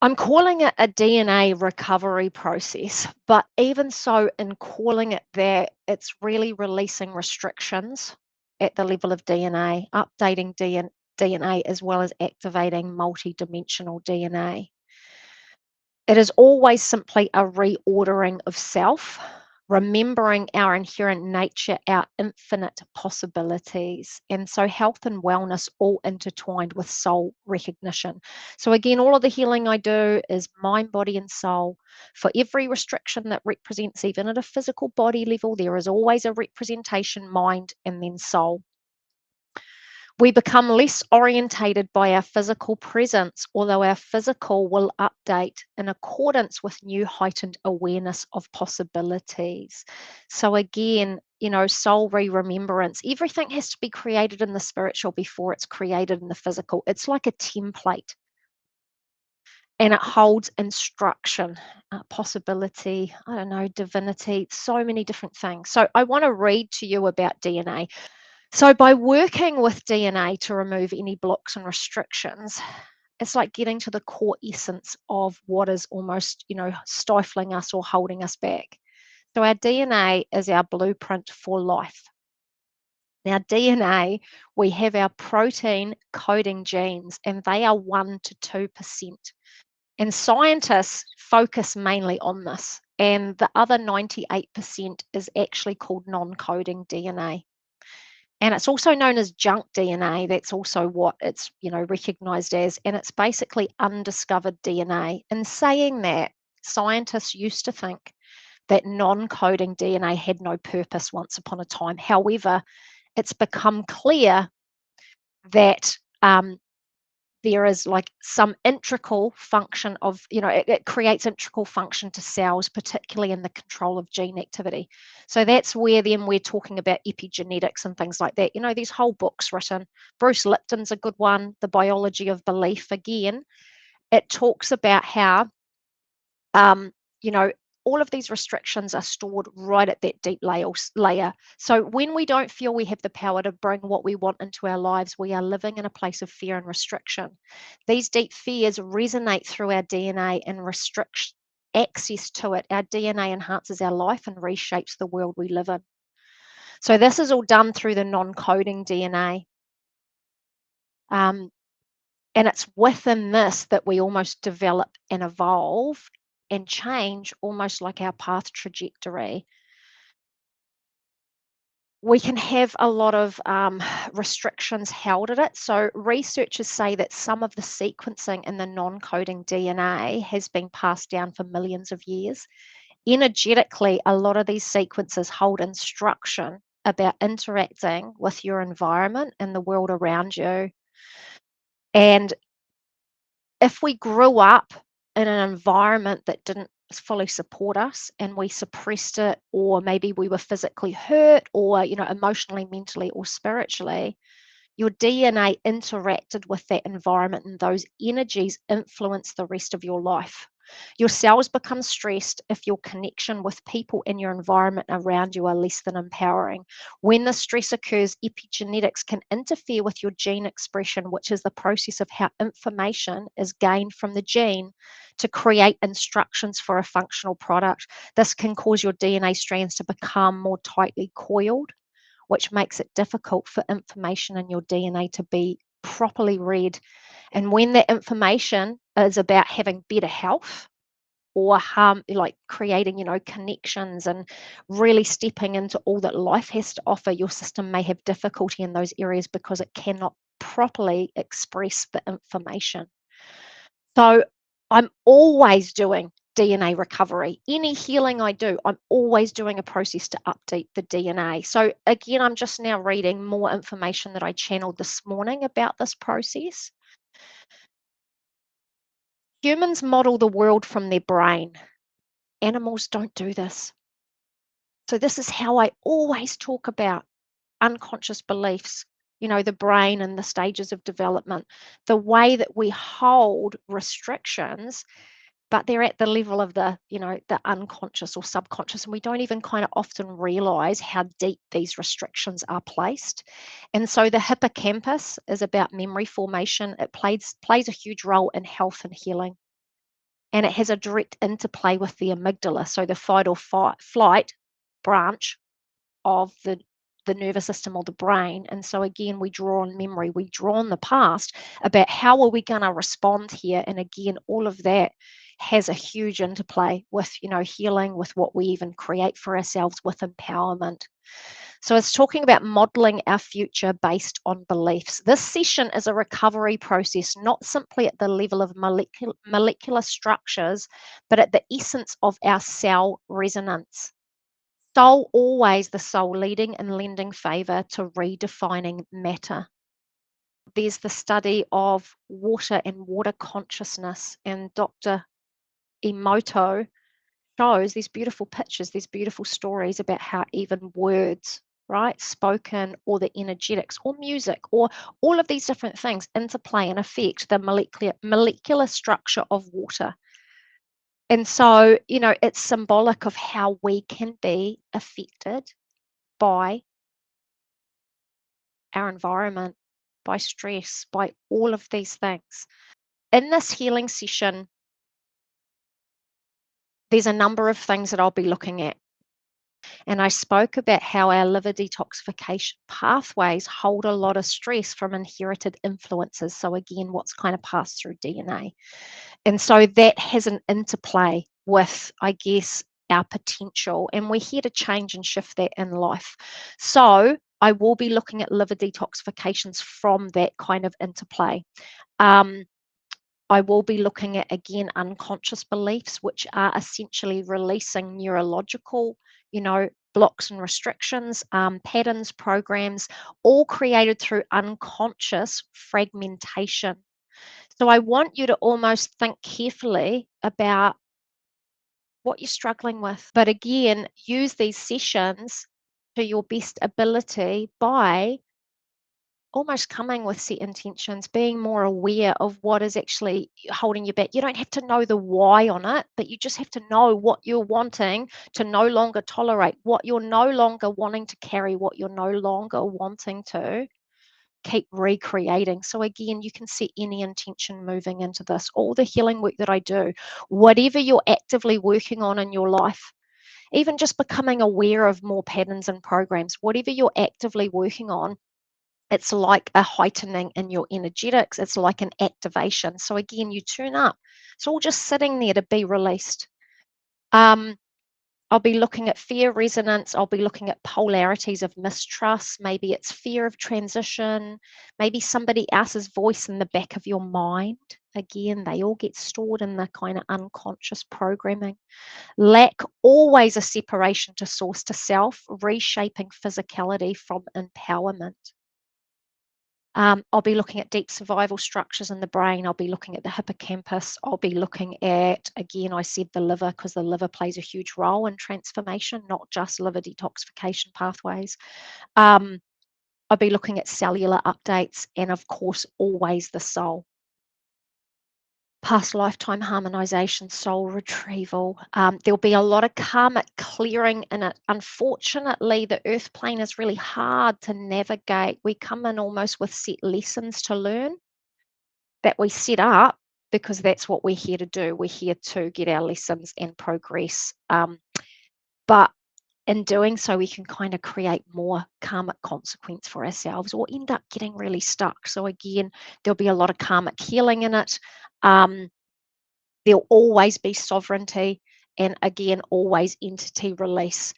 I'm calling it a DNA recovery process, but even so, in calling it that, it's really releasing restrictions at the level of DNA, updating DNA, as well as activating multidimensional DNA. It is always simply a reordering of self, remembering our inherent nature, our infinite possibilities. And so, health and wellness all intertwined with soul recognition. So, again, all of the healing I do is mind, body, and soul. For every restriction that represents, even at a physical body level, there is always a representation, mind, and then soul. We become less orientated by our physical presence, although our physical will update in accordance with new heightened awareness of possibilities. So, again, soul re remembrance, everything has to be created in the spiritual before it's created in the physical. It's like a template and it holds instruction, possibility, I don't know, divinity, so many different things. So, I want to read to you about DNA. So, by working with DNA to remove any blocks and restrictions, it's like getting to the core essence of what is almost, stifling us or holding us back. So, our DNA is our blueprint for life. Now, DNA, we have our protein coding genes, and they are 1 to 2%. And scientists focus mainly on this. And the other 98% is actually called non coding DNA. And it's also known as junk DNA. That's also what it's, recognized as. And it's basically undiscovered DNA. In saying that, scientists used to think that non-coding DNA had no purpose once upon a time. However, it's become clear that there is like some integral function of, it creates integral function to cells, particularly in the control of gene activity. So that's where then we're talking about epigenetics and things like that. These whole books written. Bruce Lipton's a good one, The Biology of Belief. Again, it talks about how, um, you know, all of these restrictions are stored right at that deep layer. So when we don't feel we have the power to bring what we want into our lives, we are living in a place of fear and restriction. These deep fears resonate through our DNA and restrict access to it. Our DNA enhances our life and reshapes the world we live in. So this is all done through the non-coding DNA. Um, and it's within this that we almost develop and evolve and change almost like our path trajectory. We can have a lot of restrictions held at it. So, researchers say that some of the sequencing in the non coding DNA has been passed down for millions of years. Energetically, a lot of these sequences hold instruction about interacting with your environment and the world around you. And if we grew up in an environment that didn't fully support us and we suppressed it, or maybe we were physically hurt or, emotionally, mentally, or spiritually, your DNA interacted with that environment and those energies influence the rest of your life. Your cells become stressed if your connection with people in your environment around you are less than empowering. When the stress occurs, epigenetics can interfere with your gene expression, which is the process of how information is gained from the gene to create instructions for a functional product. This can cause your DNA strands to become more tightly coiled, which makes it difficult for information in your DNA to be properly read. And when that information is about having better health or like creating, connections and really stepping into all that life has to offer, your system may have difficulty in those areas because it cannot properly express the information. So I'm always doing DNA recovery. Any healing I do, I'm always doing a process to update the DNA. So again, I'm just now reading more information that I channeled this morning about this process. Humans model the world from their brain. Animals don't do this. So this is how I always talk about unconscious beliefs, the brain and the stages of development, the way that we hold restrictions, but they're at the level of the unconscious or subconscious, and we don't even kind of often realize how deep these restrictions are placed. And so the hippocampus is about memory formation. It plays a huge role in health and healing. and it has a direct interplay with the amygdala, so the fight or flight branch of the nervous system or the brain. And so again, we draw on memory, we draw on the past about how are we going to respond here. And again, all of that has a huge interplay with, healing, with what we even create for ourselves, with empowerment. So it's talking about modeling our future based on beliefs. This session is a recovery process, not simply at the level of molecular structures, but at the essence of our cell resonance. Soul, always the soul, leading and lending favor to redefining matter. There's the study of water and water consciousness, and Dr. Emoto shows these beautiful pictures, these beautiful stories about how even words, right, spoken, or the energetics, or music, or all of these different things interplay and affect the molecular structure of water. And so, it's symbolic of how we can be affected by our environment, by stress, by all of these things. In this healing session, there's a number of things that I'll be looking at. And I spoke about how our liver detoxification pathways hold a lot of stress from inherited influences. So again, what's kind of passed through DNA. And so that has an interplay with, I guess, our potential. And we're here to change and shift that in life. So I will be looking at liver detoxifications from that kind of interplay. I will be looking at, again, unconscious beliefs, which are essentially releasing neurological, blocks and restrictions, patterns, programs, all created through unconscious fragmentation. So I want you to almost think carefully about what you're struggling with. But again, use these sessions to your best ability by almost coming with set intentions, being more aware of what is actually holding you back. You don't have to know the why on it, but you just have to know what you're wanting to no longer tolerate, what you're no longer wanting to carry, what you're no longer wanting to keep recreating. So again, you can set any intention moving into this. All the healing work that I do, whatever you're actively working on in your life, even just becoming aware of more patterns and programs, whatever you're actively working on, it's like a heightening in your energetics. It's like an activation. So again, you turn up. It's all just sitting there to be released. I'll be looking at fear resonance. I'll be looking at polarities of mistrust. Maybe it's fear of transition. Maybe somebody else's voice in the back of your mind. Again, they all get stored in the kind of unconscious programming. Lack, always a separation to source to self, reshaping physicality from empowerment. I'll be looking at deep survival structures in the brain. I'll be looking at the hippocampus. I'll be looking at, again, I said the liver, because the liver plays a huge role in transformation, not just liver detoxification pathways. I'll be looking at cellular updates, and of course, always the soul. Past lifetime harmonization, soul retrieval. There'll be a lot of karmic clearing in it. Unfortunately, the earth plane is really hard to navigate. We come in almost with set lessons to learn that we set up, because that's what we're here to do. We're here to get our lessons and progress. But in doing so, we can kind of create more karmic consequence for ourselves, or end up getting really stuck. So again, there'll be a lot of karmic healing in it. There'll always be sovereignty, and again, always entity release.